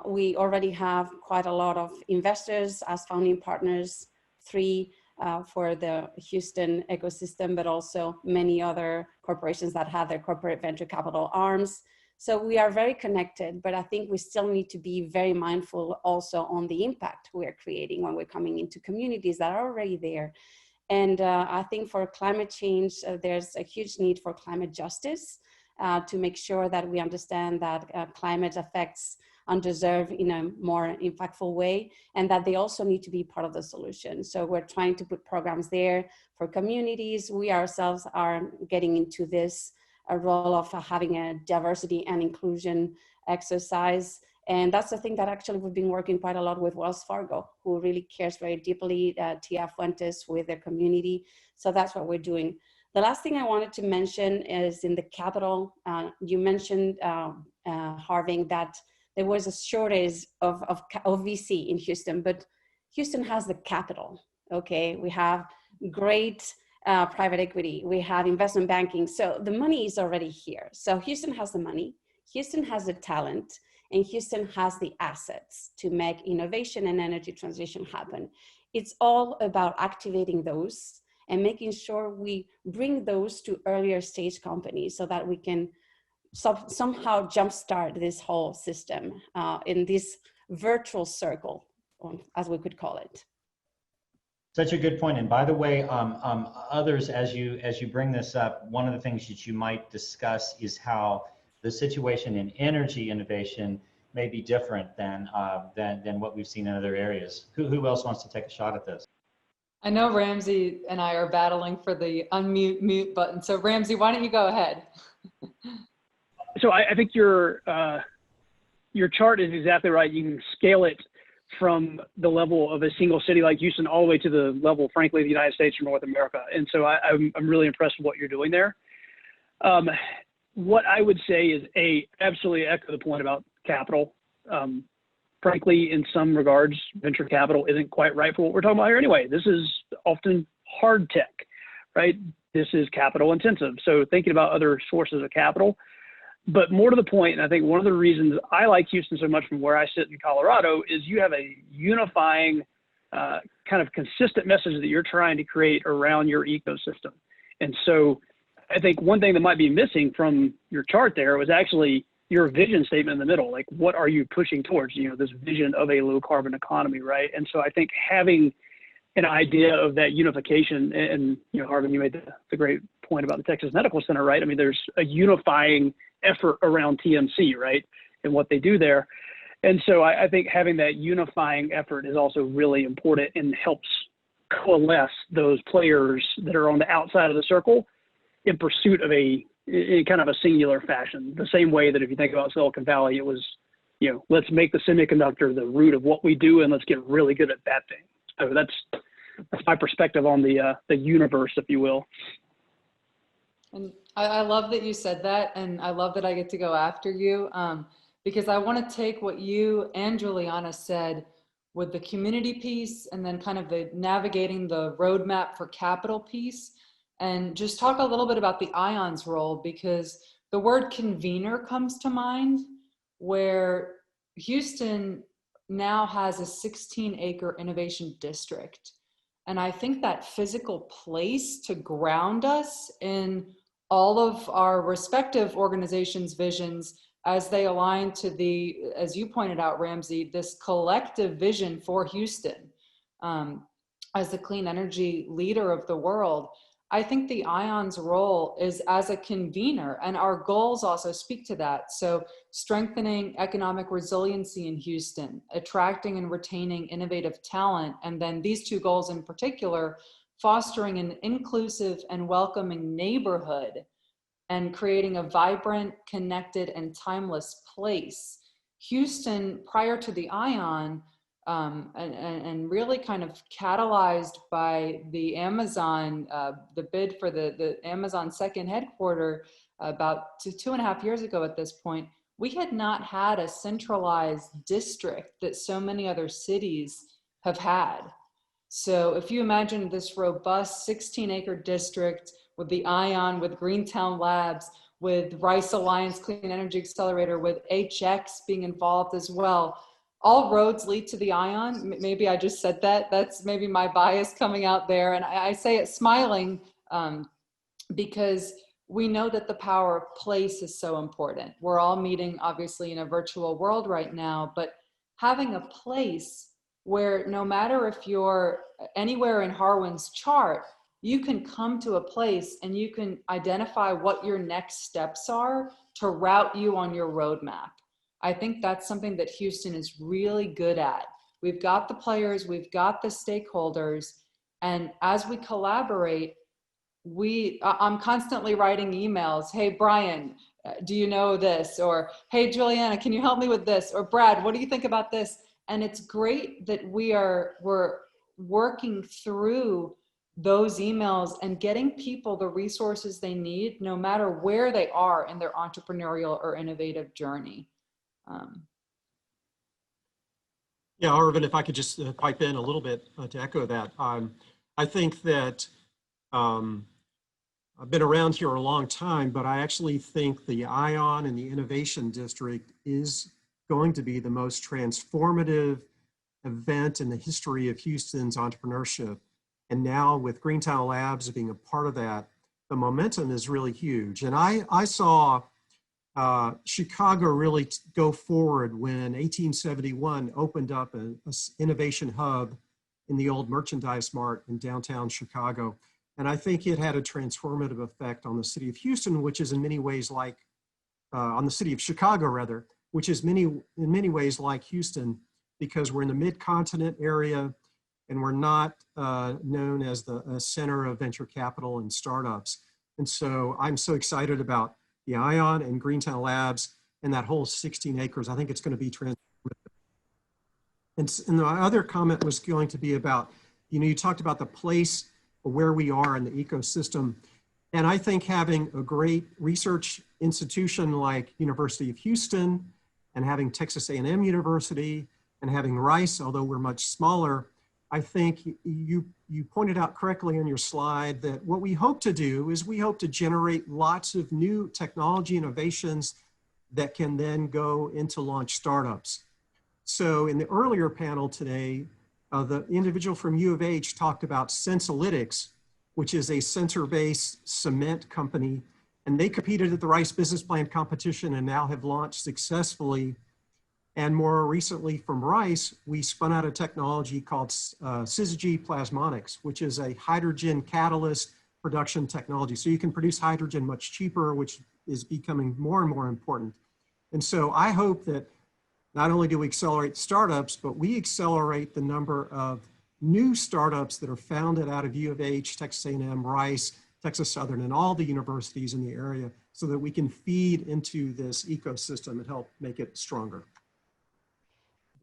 We already have quite a lot of investors as founding partners, 3 for the Houston ecosystem, but also many other corporations that have their corporate venture capital arms. So we are very connected, but I think we still need to be very mindful also on the impact we're creating when we're coming into communities that are already there. And I think for climate change, there's a huge need for climate justice to make sure that we understand that climate affects undeserved in a more impactful way, and that they also need to be part of the solution. So we're trying to put programs there for communities. We ourselves are getting into this role of having a diversity and inclusion exercise. And that's the thing that actually we've been working quite a lot with Wells Fargo, who really cares very deeply, Tia Fuentes, with their community. So that's what we're doing. The last thing I wanted to mention is in the capital. You mentioned, Harvin, that there was a shortage of VC in Houston, but Houston has the capital, okay? We have great private equity, we have investment banking. So the money is already here. So Houston has the money, Houston has the talent and Houston has the assets to make innovation and energy transition happen. It's all about activating those and making sure we bring those to earlier stage companies so that we can somehow jumpstart this whole system in this virtual circle, as we could call it. Such a good point. And by the way, others, as you bring this up, one of the things that you might discuss is how the situation in energy innovation may be different than what we've seen in other areas. Who else wants to take a shot at this? I know Ramsay and I are battling for the unmute mute button. So Ramsay, why don't you go ahead? So I think your chart is exactly right. You can scale it from the level of a single city like Houston all the way to the level, frankly, of the United States or North America. And so I'm really impressed with what you're doing there. What I would say is absolutely echo the point about capital. Frankly, in some regards, venture capital isn't quite right for what we're talking about here anyway. This is often hard tech, right? This is capital intensive. So thinking about other sources of capital. But more to the point, and I think one of the reasons I like Houston so much from where I sit in Colorado is you have a unifying kind of consistent message that you're trying to create around your ecosystem. And so I think one thing that might be missing from your chart there was actually your vision statement in the middle. Like, what are you pushing towards? You know, this vision of a low carbon economy, right? And so I think having an idea of that unification, and you know, Harvin, you made the great point about the Texas Medical Center, right? I mean, there's a unifying effort around TMC, right, and what they do there. And so I think having that unifying effort is also really important and helps coalesce those players that are on the outside of the circle in pursuit of in kind of a singular fashion. The same way that if you think about Silicon Valley, it was, you know, let's make the semiconductor the root of what we do and let's get really good at that thing. So that's my perspective on the universe, if you will. And I love that you said that, and I love that I get to go after you, because I want to take what you and Juliana said with the community piece and then kind of the navigating the roadmap for capital piece, and just talk a little bit about the ION's role, because the word convener comes to mind, where Houston now has a 16-acre innovation district. And I think that physical place to ground us in all of our respective organizations' visions as they align to the, as you pointed out, Ramsay, this collective vision for Houston as the clean energy leader of the world. I think the ION's role is as a convener, and our goals also speak to that. So strengthening economic resiliency in Houston, attracting and retaining innovative talent, and then these two goals in particular, fostering an inclusive and welcoming neighborhood and creating a vibrant, connected, and timeless place. Houston, prior to the ION, and really kind of catalyzed by the Amazon, the bid for the Amazon second headquarter about 2.5 years ago at this point, we had not had a centralized district that so many other cities have had. So if you imagine this robust 16-acre district with the ION, with Greentown Labs, with Rice Alliance Clean Energy Accelerator, with HX being involved as well, all roads lead to the ION. Maybe I just said that. That's maybe my bias coming out there. And I say it smiling because we know that the power of place is so important. We're all meeting obviously in a virtual world right now, but having a place where no matter if you're anywhere in Harwin's chart, you can come to a place and you can identify what your next steps are to route you on your roadmap. I think that's something that Houston is really good at. We've got the players, we've got the stakeholders, and as we collaborate, I'm constantly writing emails. Hey, Bryan, do you know this? Or, hey, Juliana, can you help me with this? Or Brad, what do you think about this? And it's great that we're working through those emails and getting people the resources they need, no matter where they are in their entrepreneurial or innovative journey. Yeah, Harvin, if I could just pipe in a little bit to echo that. I think that I've been around here a long time, but I actually think the ION and the Innovation District is going to be the most transformative event in the history of Houston's entrepreneurship. And now with Greentown Labs being a part of that, the momentum is really huge. And I saw Chicago really go forward when 1871 opened up an innovation hub in the old Merchandise Mart in downtown Chicago. And I think it had a transformative effect on the city of Houston, which is in many ways like, on the city of Chicago rather, which is in many ways like Houston, because we're in the mid-continent area and we're not known as the center of venture capital and startups. And so I'm so excited about the ION and Greentown Labs and that whole 16 acres. I think it's going to be transformative. And the other comment was going to be about, you talked about the place where we are in the ecosystem. And I think having a great research institution like University of Houston and having Texas A&M University and having Rice, although we're much smaller, I think you pointed out correctly on your slide that what we hope to do is we hope to generate lots of new technology innovations that can then go into launch startups. So in the earlier panel today, the individual from U of H talked about Sensalytics, which is a sensor-based cement company, and they competed at the Rice Business Plan competition and now have launched successfully. And more recently from Rice, we spun out a technology called Syzygy Plasmonics, which is a hydrogen catalyst production technology. So you can produce hydrogen much cheaper, which is becoming more and more important. And so I hope that not only do we accelerate startups, but we accelerate the number of new startups that are founded out of U of H, Texas A&M, Rice, Texas Southern, and all the universities in the area so that we can feed into this ecosystem and help make it stronger.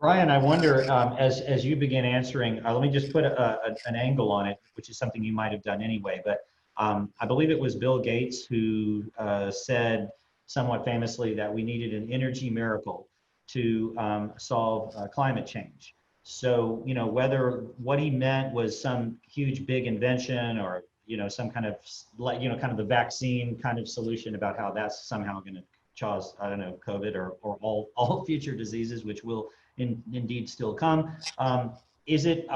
Bryan, I wonder, as you begin answering, let me just put an angle on it, which is something you might have done anyway, but I believe it was Bill Gates who said somewhat famously that we needed an energy miracle to solve climate change. So, whether what he meant was some huge big invention or, some kind of, kind of the vaccine kind of solution about how that's somehow going to cause, I don't know, COVID or all future diseases, which will indeed still come. I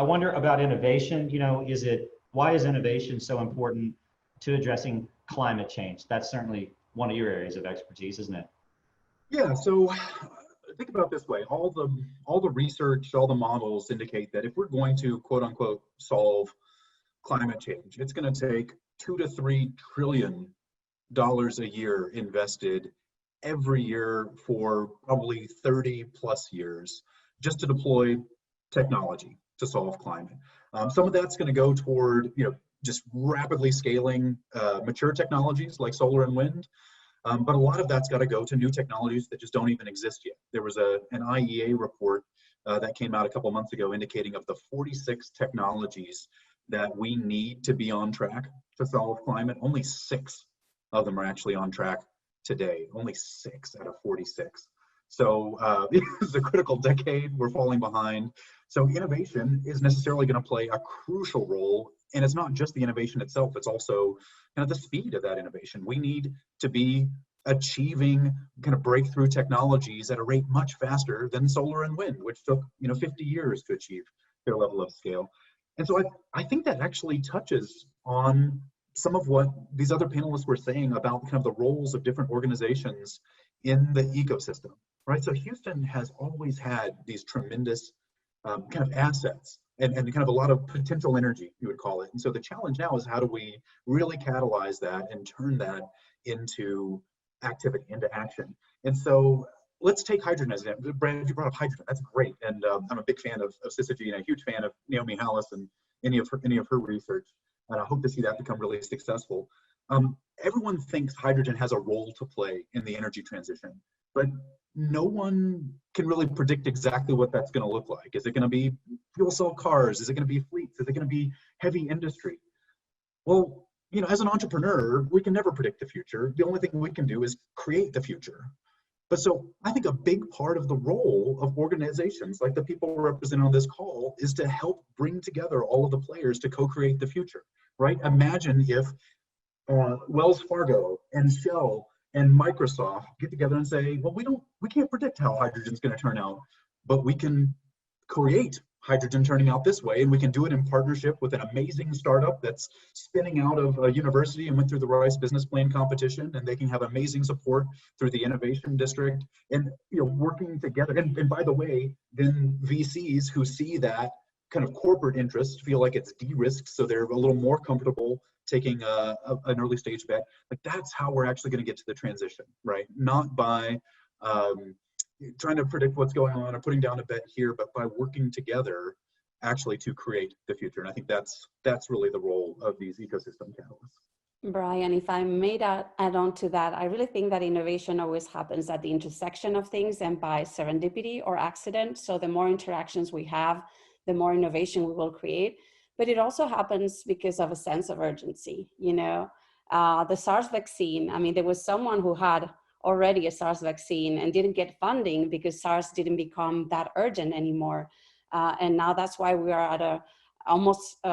wonder about innovation, why is innovation so important to addressing climate change? That's certainly one of your areas of expertise, isn't it? Yeah, so think about it this way. All the research, all the models indicate that if we're going to quote unquote solve climate change, it's going to take $2 to $3 trillion a year invested every year for probably 30 plus years just to deploy technology to solve climate. Some of that's going to go toward, just rapidly scaling mature technologies like solar and wind. But a lot of that's got to go to new technologies that just don't even exist yet. There was an IEA report that came out a couple months ago indicating of the 46 technologies that we need to be on track to solve climate, only 6 of them are actually on track today, only 6 out of 46. So this is a critical decade, we're falling behind. So innovation is necessarily going to play a crucial role, and it's not just the innovation itself, it's also kind of the speed of that innovation. We need to be achieving kind of breakthrough technologies at a rate much faster than solar and wind, which took 50 years to achieve their level of scale. And so I think that actually touches on some of what these other panelists were saying about kind of the roles of different organizations in the ecosystem, right? So Houston has always had these tremendous kind of assets and kind of a lot of potential energy, you would call it. And so the challenge now is how do we really catalyze that and turn that into activity, into action? And so let's take hydrogen as an example. Bryan, you brought up hydrogen, that's great. And I'm a big fan of Syzygy and a huge fan of Naomi Hallis and any of her research. And I hope to see that become really successful. Everyone thinks hydrogen has a role to play in the energy transition, but no one can really predict exactly what that's going to look like. Is it going to be fuel cell cars? Is it going to be fleets? Is it going to be heavy industry? Well, as an entrepreneur, we can never predict the future. The only thing we can do is create the future. But so I think a big part of the role of organizations like the people represented on this call is to help bring together all of the players to co-create the future, right? Imagine if Wells Fargo and Shell and Microsoft get together and say, well, we can't predict how hydrogen's going to turn out, but we can create hydrogen turning out this way, and we can do it in partnership with an amazing startup that's spinning out of a university and went through the Rice Business Plan competition, and they can have amazing support through the Innovation District, and working together. And by the way, then VCs who see that kind of corporate interest feel like it's de-risked, so they're a little more comfortable taking an early stage bet. Like, that's how we're actually going to get to the transition, right? Not by trying to predict what's going on or putting down a bet here, but by working together actually to create the future. And I think that's really the role of these ecosystem catalysts. Bryan, if I may add on to that, I really think that innovation always happens at the intersection of things and by serendipity or accident. So the more interactions we have, the more innovation we will create. But it also happens because of a sense of urgency. The SARS vaccine, I mean, there was someone who had already a SARS vaccine and didn't get funding because SARS didn't become that urgent anymore. And now that's why we are at a almost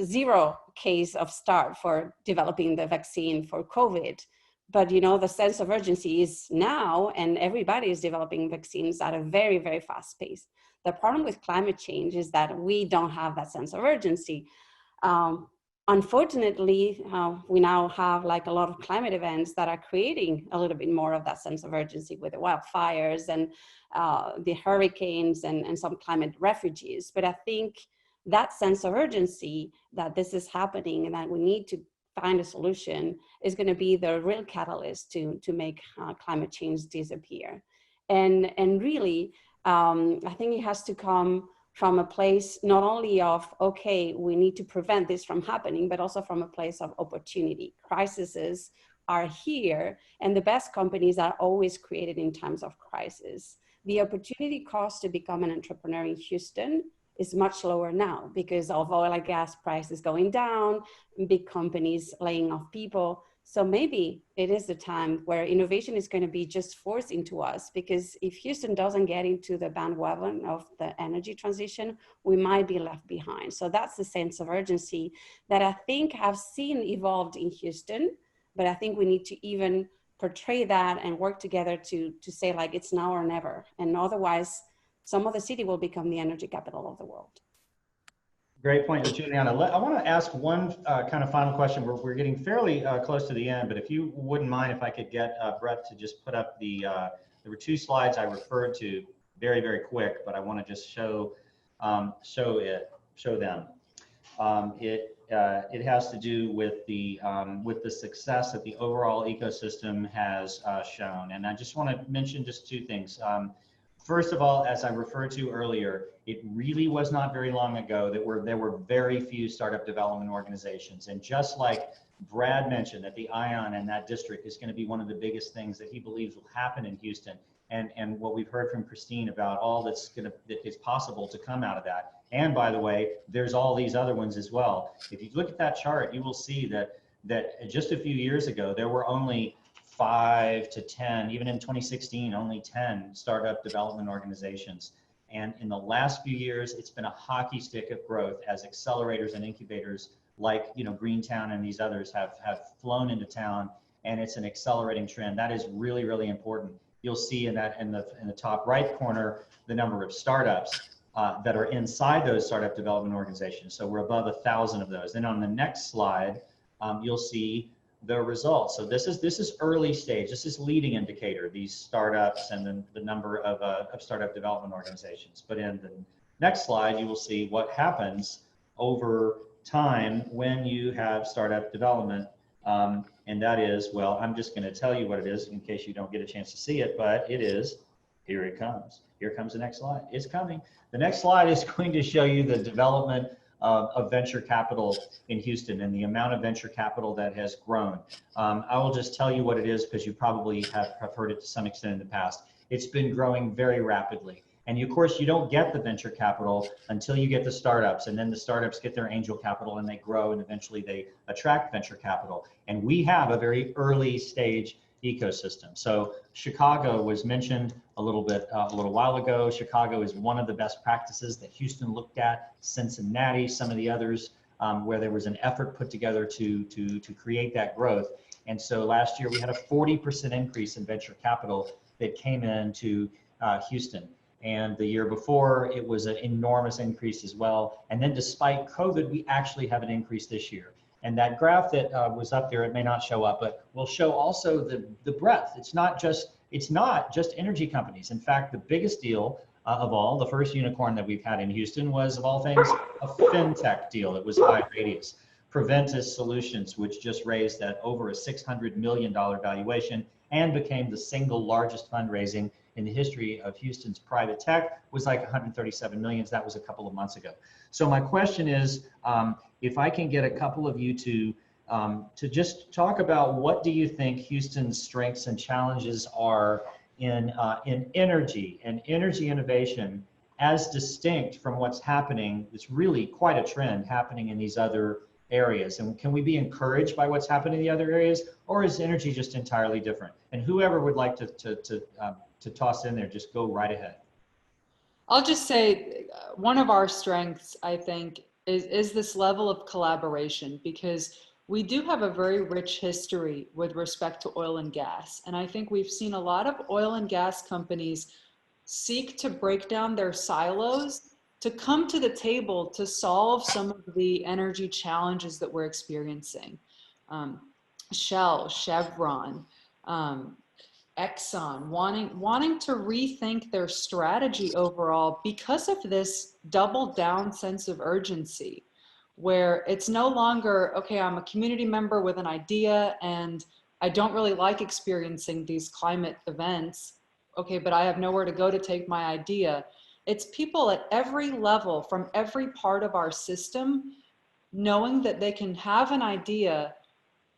zero case of start for developing the vaccine for COVID. But the sense of urgency is now, and everybody is developing vaccines at a very, very fast pace. The problem with climate change is that we don't have that sense of urgency. Unfortunately, we now have like a lot of climate events that are creating a little bit more of that sense of urgency with the wildfires and the hurricanes and some climate refugees. But I think that sense of urgency that this is happening and that we need to find a solution is going to be the real catalyst to make climate change disappear. And really, I think it has to come from a place not only of, okay, we need to prevent this from happening, but also from a place of opportunity. Crises are here, and the best companies are always created in times of crisis. The opportunity cost to become an entrepreneur in Houston is much lower now because of oil and gas prices going down, big companies laying off people. So maybe it is the time where innovation is going to be just forced into us, because if Houston doesn't get into the bandwagon of the energy transition, we might be left behind. So that's the sense of urgency that I think I've seen evolved in Houston, but I think we need to even portray that and work together to say like it's now or never. And otherwise, some other city will become the energy capital of the world. Great point, Juliana. I want to ask one kind of final question. We're getting fairly close to the end, but if you wouldn't mind, if I could get Brett to just put up there were two slides I referred to very, very quick, but I want to just show them. It has to do with the success that the overall ecosystem has shown, and I just want to mention just two things. First of all, as I referred to earlier, it really was not very long ago that there were very few startup development organizations. And just like Brad mentioned that the ION and that district is going to be one of the biggest things that he believes will happen in Houston, and what we've heard from Christine about all that is possible to come out of that. And by the way, there's all these other ones as well. If you look at that chart, you will see that just a few years ago, there were only 5 to 10, even in 2016, only 10 startup development organizations. And in the last few years, it's been a hockey stick of growth as accelerators and incubators like Greentown and these others have flown into town, and it's an accelerating trend. That is really, really important. You'll see in the top right corner the number of startups that are inside those startup development organizations. So we're above 1,000 of those. And on the next slide, you'll see the results. So this is early stage. This is leading indicator, these startups and then the number of startup development organizations. But in the next slide, you will see what happens over time when you have startup development. And that is, well, I'm just going to tell you what it is in case you don't get a chance to see it, but it is, here it comes. Here comes the next slide. It's coming. The next slide is going to show you the development of venture capital in Houston and the amount of venture capital that has grown. I will just tell you what it is because you probably have heard it to some extent in the past. It's been growing very rapidly. And of course, you don't get the venture capital until you get the startups, and then the startups get their angel capital and they grow and eventually they attract venture capital. And we have a very early stage ecosystem. So Chicago was mentioned a little while ago. Chicago is one of the best practices that Houston looked at. Cincinnati, some of the others where there was an effort put together to create that growth. And so last year we had a 40% increase in venture capital that came into Houston. And the year before, it was an enormous increase as well. And then despite COVID, we actually have an increase this year. And that graph that was up there, it may not show up, but will show also the breadth. It's not just energy companies. In fact, the biggest deal of all, the first unicorn that we've had in Houston was, of all things, a fintech deal. It was high radius. Preventus Solutions, which just raised at over a $600 million valuation and became the single largest fundraising in the history of Houston's private tech, was like 137 million. That was a couple of months ago. So my question is, if I can get a couple of you to just talk about what do you think Houston's strengths and challenges are in energy and energy innovation as distinct from what's happening. It's really quite a trend happening in these other areas. And can we be encouraged by what's happening in the other areas, or is energy just entirely different? And whoever would like to toss in there, just go right ahead. I'll just say one of our strengths, I think, is this level of collaboration, because we do have a very rich history with respect to oil and gas. And I think we've seen a lot of oil and gas companies seek to break down their silos to come to the table to solve some of the energy challenges that we're experiencing. Shell, Chevron, Exxon, wanting to rethink their strategy overall because of this double down sense of urgency, where it's no longer, okay, I'm a community member with an idea and I don't really like experiencing these climate events. Okay, but I have nowhere to go to take my idea. It's people at every level from every part of our system knowing that they can have an idea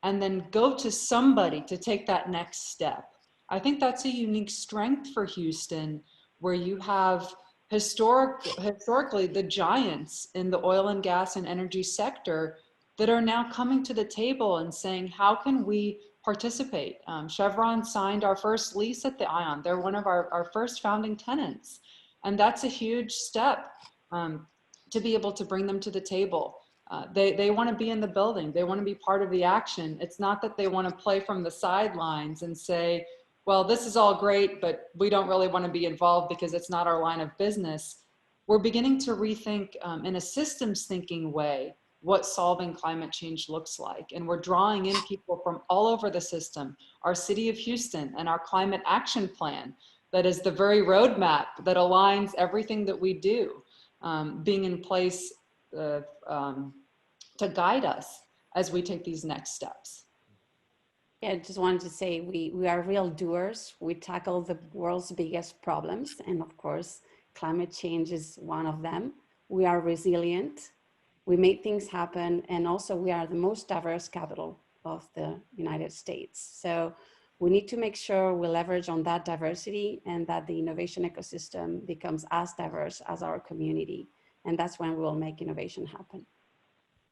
and then go to somebody to take that next step. I think that's a unique strength for Houston, where you have historically the giants in the oil and gas and energy sector that are now coming to the table and saying, how can we participate? Chevron signed our first lease at the Ion. They're one of our first founding tenants. And that's a huge step to be able to bring them to the table. They want to be in the building. They want to be part of the action. It's not that they want to play from the sidelines and say, well, this is all great, but we don't really want to be involved because it's not our line of business. We're beginning to rethink in a systems thinking way what solving climate change looks like. And we're drawing in people from all over the system, our city of Houston and our climate action plan, that is the very roadmap that aligns everything that we do, being in place to guide us as we take these next steps. Yeah, I just wanted to say we are real doers. We tackle the world's biggest problems. And of course, climate change is one of them. We are resilient. We make things happen. And also we are the most diverse capital of the United States. So we need to make sure we leverage on that diversity and that the innovation ecosystem becomes as diverse as our community. And that's when we will make innovation happen.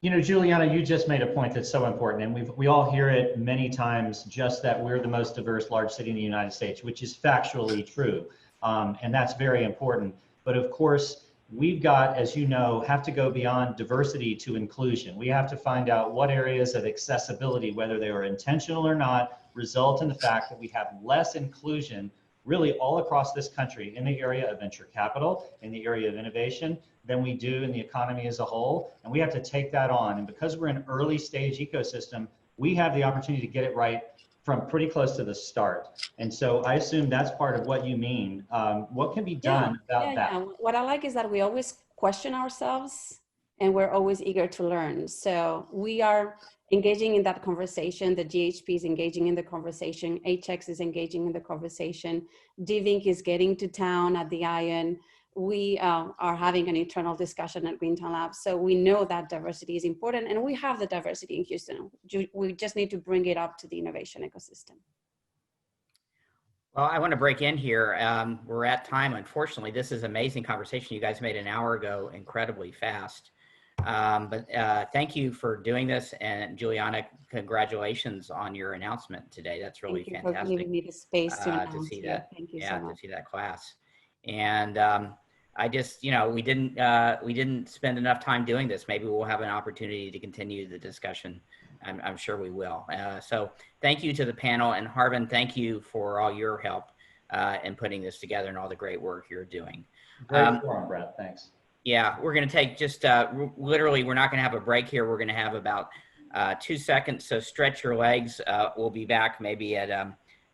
You know, Juliana, you just made a point that's so important, and we all hear it many times, just that we're the most diverse large city in the United States, which is factually true, and that's very important. But of course, we've got, as you know, have to go beyond diversity to inclusion. We have to find out what areas of accessibility, whether they are intentional or not, result in the fact that we have less inclusion really all across this country in the area of venture capital, in the area of innovation, than we do in the economy as a whole. And we have to take that on. And because we're an early stage ecosystem, we have the opportunity to get it right from pretty close to the start. And so I assume that's part of what you mean. What can be done about that? What I like is that we always question ourselves and we're always eager to learn. So we are engaging in that conversation. The GHP is engaging in the conversation. HX is engaging in the conversation. DVINC is getting to town at the Ion. We are having an internal discussion at Greentown Labs. So we know that diversity is important, and we have the diversity in Houston. We just need to bring it up to the innovation ecosystem. Well, I want to break in here. We're at time, unfortunately. This is an amazing conversation you guys made an hour ago, incredibly fast. But thank you for doing this, and Juliana, congratulations on your announcement today. That's really fantastic. Thank you for giving me the space to see that. Thank you so much. To see that class. And I just, we didn't spend enough time doing this. Maybe we'll have an opportunity to continue the discussion. I'm sure we will. So thank you to the panel, and Harvin, thank you for all your help in putting this together and all the great work you're doing. Great forum, Brad. Thanks. Yeah, we're going to take just literally, we're not going to have a break here. We're going to have about 2 seconds. So stretch your legs. We'll be back maybe at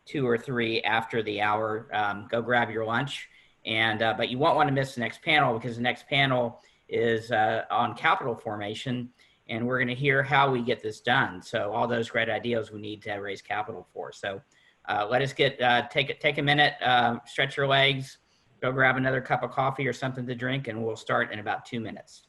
2 or 3 after the hour. Go grab your lunch. But you won't want to miss the next panel, because the next panel is on capital formation, and we're going to hear how we get this done. So all those great ideas we need to raise capital for. So let us take a minute, stretch your legs, go grab another cup of coffee or something to drink, and we'll start in about 2 minutes.